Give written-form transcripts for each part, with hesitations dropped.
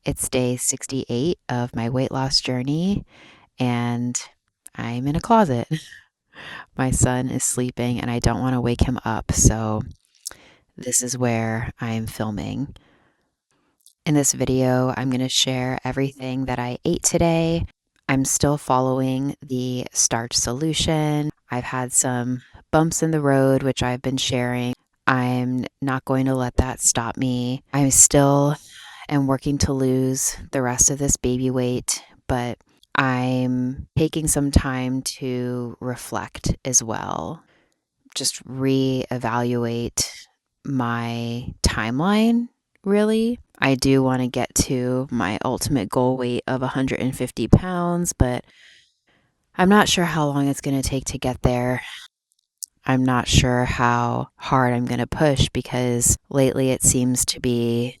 It's day 68 of my weight loss journey, and I'm in a closet. My son is sleeping, and I don't want to wake him up, so this is where I'm filming. In this video, I'm going to share everything that I ate today. I'm still following the starch solution. I've had some bumps in the road, which I've been sharing. I'm not going to let that stop me. I'm still am working to lose the rest of this baby weight, but I'm taking some time to reflect as well. Just reevaluate my timeline, really. I do want to get to my ultimate goal weight of 150 pounds, but I'm not sure how long it's going to take to get there. I'm not sure how hard I'm going to push because lately it seems to be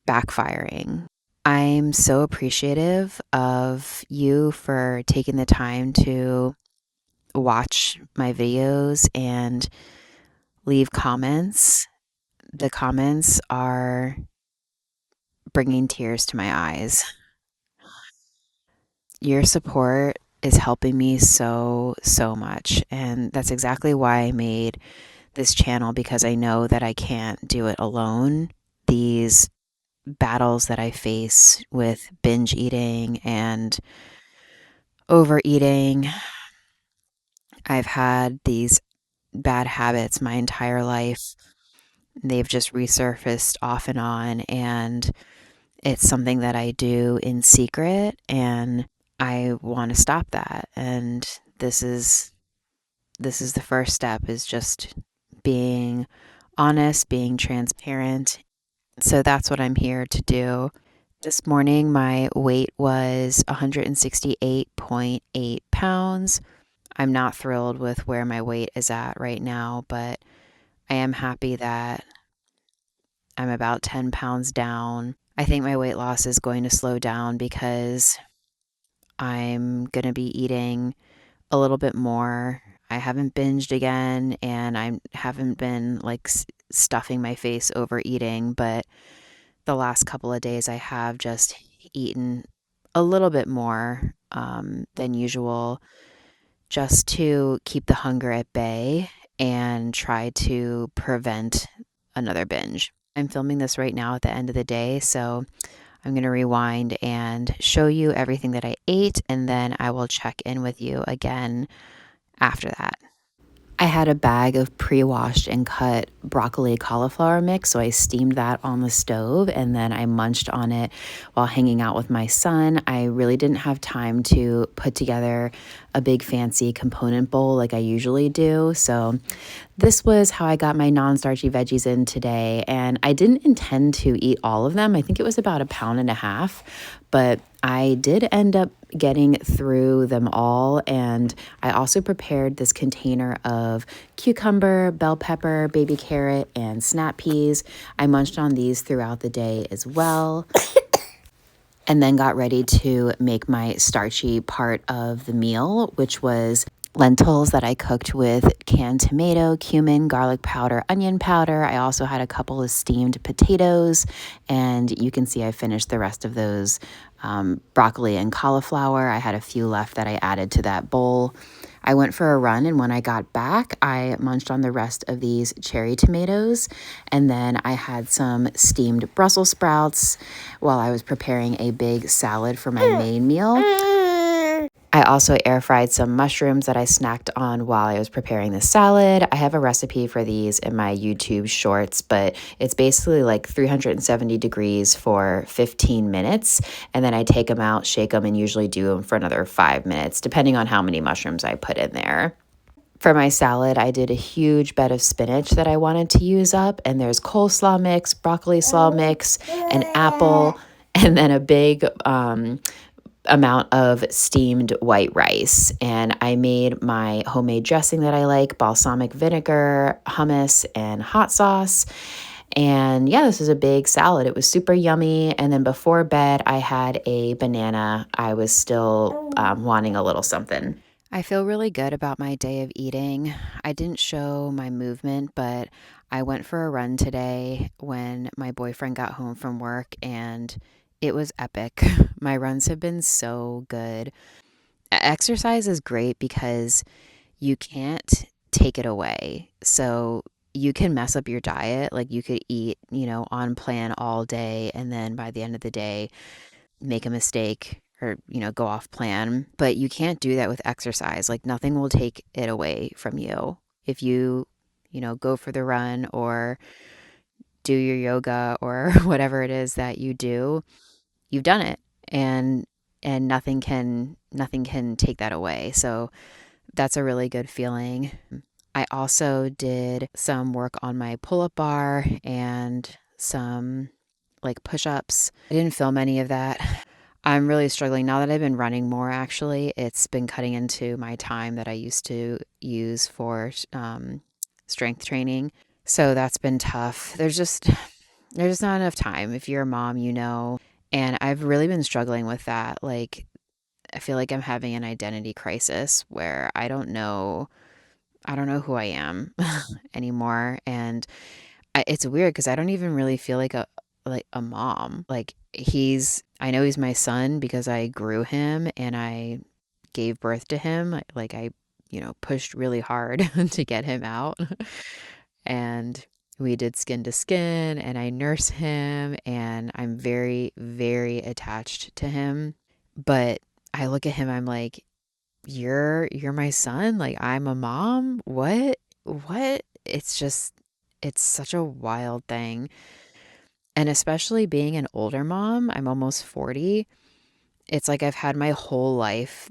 backfiring. I'm so appreciative of you for taking the time to watch my videos and leave comments. The comments are bringing tears to my eyes. Your support is helping me so much. And that's exactly why I made this channel, because I know that I can't do it alone. These battles that I face with binge eating and overeating, I've had these bad habits my entire life. They've just resurfaced off and on, and it's something that I do in secret, and I want to stop that. And this is the first step, is just being honest, being transparent. So that's what I'm here to do. This morning, my weight was 168.8 pounds. I'm not thrilled with where my weight is at right now, but I am happy that I'm about 10 pounds down. I think my weight loss is going to slow down because I'm going to be eating a little bit more. I haven't binged again, and I haven't been like stuffing my face overeating, but the last couple of days I have just eaten a little bit more than usual, just to keep the hunger at bay and try to prevent another binge. I'm filming this right now at the end of the day, so I'm going to rewind and show you everything that I ate, and then I will check in with you again after that. I had a bag of pre-washed and cut broccoli cauliflower mix, so I steamed that on the stove and then I munched on it while hanging out with my son. I really didn't have time to put together a big fancy component bowl like I usually do, so this was how I got my non-starchy veggies in today, and I didn't intend to eat all of them. I think it was about 1.5 pounds, but I did end up getting through them all. And I also prepared this container of cucumber, bell pepper, baby carrot, and snap peas. I munched on these throughout the day as well. And then got ready to make my starchy part of the meal, which was lentils that I cooked with canned tomato, cumin, garlic powder, onion powder. I also had a couple of steamed potatoes, and you can see I finished the rest of those broccoli and cauliflower. I had a few left that I added to that bowl. I went for a run, and when I got back, I munched on the rest of these cherry tomatoes, and then I had some steamed Brussels sprouts while I was preparing a big salad for my main meal. I also air fried some mushrooms that I snacked on while I was preparing the salad. I have a recipe for these in my YouTube shorts, but it's basically like 370 degrees for 15 minutes. And then I take them out, shake them, and usually do them for another 5 minutes, depending on how many mushrooms I put in there. For my salad, I did a huge bed of spinach that I wanted to use up, and there's coleslaw mix, broccoli slaw mix, an apple, and then a big amount of steamed white rice. And I made my homemade dressing that I like, balsamic vinegar, hummus, and hot sauce. And yeah, this is a big salad. It was super yummy. And then before bed, I had a banana. I was still wanting a little something. I feel really good about my day of eating. I didn't show my movement, but I went for a run today when my boyfriend got home from work, and It was epic. My runs have been so good. Exercise is great because you can't take it away. So you can mess up your diet. Like you could eat, on plan all day, and then by the end of the day, make a mistake or, go off plan. But you can't do that with exercise. Like nothing will take it away from you. If you, go for the run or do your yoga or whatever it is that you do, you've done it. And nothing can take that away. So that's a really good feeling. I also did some work on my pull-up bar and some like push-ups. I didn't film any of that. I'm really struggling now that I've been running more, actually. It's been cutting into my time that I used to use for strength training. So that's been tough. There's not enough time. If you're a mom, and I've really been struggling with that. Like, I feel like I'm having an identity crisis where I don't know who I am anymore. And it's weird because I don't even really feel like a mom. Like I know he's my son because I grew him and I gave birth to him. Like I, pushed really hard to get him out. And we did skin to skin and I nurse him and I'm very, very attached to him. But I look at him, I'm like, you're my son? Like I'm a mom? What? It's such a wild thing. And especially being an older mom, I'm almost 40. It's like I've had my whole life,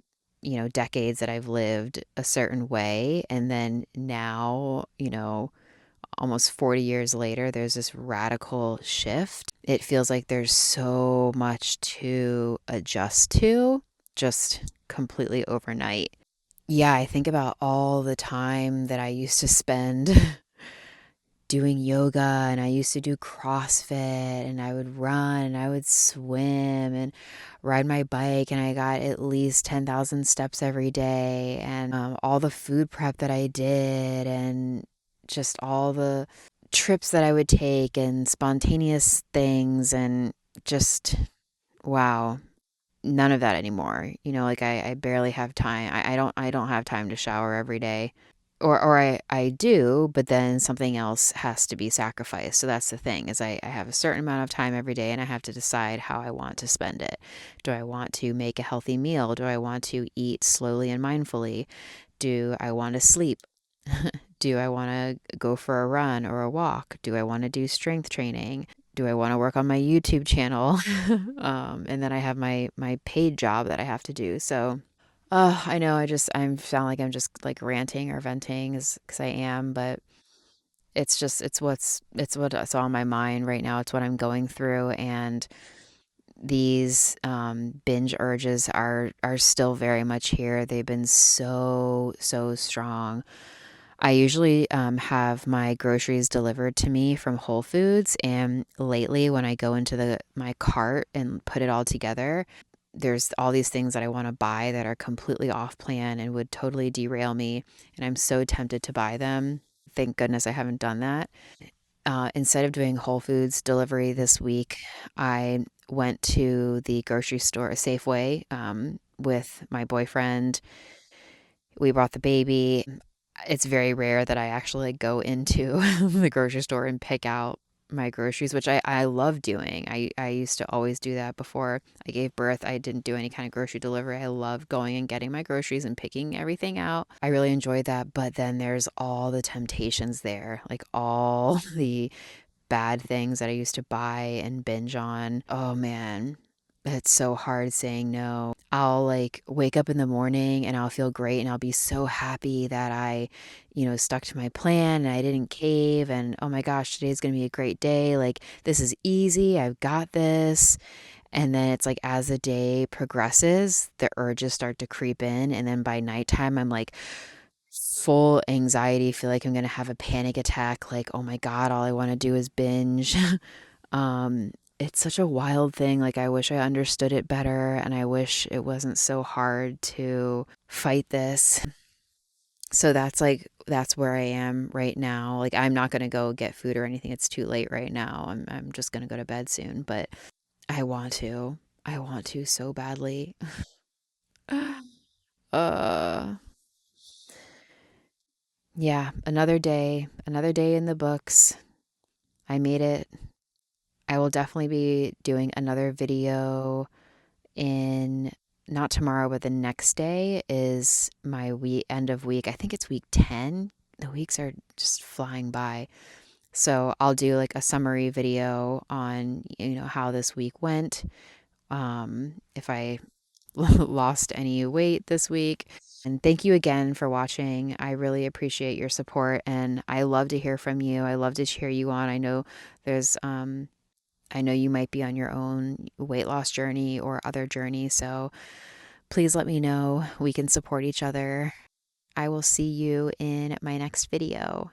decades that I've lived a certain way. And then now, almost 40 years later, there's this radical shift. It feels like there's so much to adjust to just completely overnight. Yeah, I think about all the time that I used to spend doing yoga and I used to do CrossFit and I would run and I would swim and ride my bike and I got at least 10,000 steps every day and all the food prep that I did and just all the trips that I would take and spontaneous things and just wow, none of that anymore. Like I barely have time. I don't have time to shower every day. Or I do, but then something else has to be sacrificed. So that's the thing is I have a certain amount of time every day and I have to decide how I want to spend it. Do I want to make a healthy meal? Do I want to eat slowly and mindfully? Do I want to sleep? Do I want to go for a run or a walk? Do I want to do strength training? Do I want to work on my YouTube channel? And then I have my paid job that I have to do. So I know I sound like I'm just like ranting or venting because I am, but it's what's on my mind right now. It's what I'm going through, and these binge urges are still very much here. They've been so strong. I usually have my groceries delivered to me from Whole Foods, and lately when I go into the my cart and put it all together, there's all these things that I want to buy that are completely off plan and would totally derail me, and I'm so tempted to buy them. Thank goodness I haven't done that. Instead of doing Whole Foods delivery this week, I went to the grocery store, Safeway, with my boyfriend. We brought the baby. It's very rare that I actually go into the grocery store and pick out my groceries, which I love doing. I used to always do that before I gave birth. I didn't do any kind of grocery delivery. I love going and getting my groceries and picking everything out. I really enjoy that. But then there's all the temptations there, like all the bad things that I used to buy and binge on. Oh man, it's so hard saying no. I'll like wake up in the morning and I'll feel great and I'll be so happy that I, stuck to my plan and I didn't cave and oh my gosh, today's going to be a great day. Like this is easy. I've got this. And then it's like as the day progresses, the urges start to creep in and then by nighttime I'm like full anxiety, feel like I'm going to have a panic attack like, "Oh my god, all I want to do is binge." It's such a wild thing. Like, I wish I understood it better, and I wish it wasn't so hard to fight this. So that's where I am right now. Like, I'm not gonna go get food or anything. It's too late right now. I'm just gonna go to bed soon. But I want to. I want to so badly. Uh, yeah, another day in the books. I made it. I will definitely be doing another video in not tomorrow, but the next day is my end of week. I think it's week 10. The weeks are just flying by. So I'll do like a summary video on, how this week went. If I lost any weight this week. And thank you again for watching. I really appreciate your support and I love to hear from you. I love to cheer you on. There's I know you might be on your own weight loss journey or other journey, so please let me know. We can support each other. I will see you in my next video.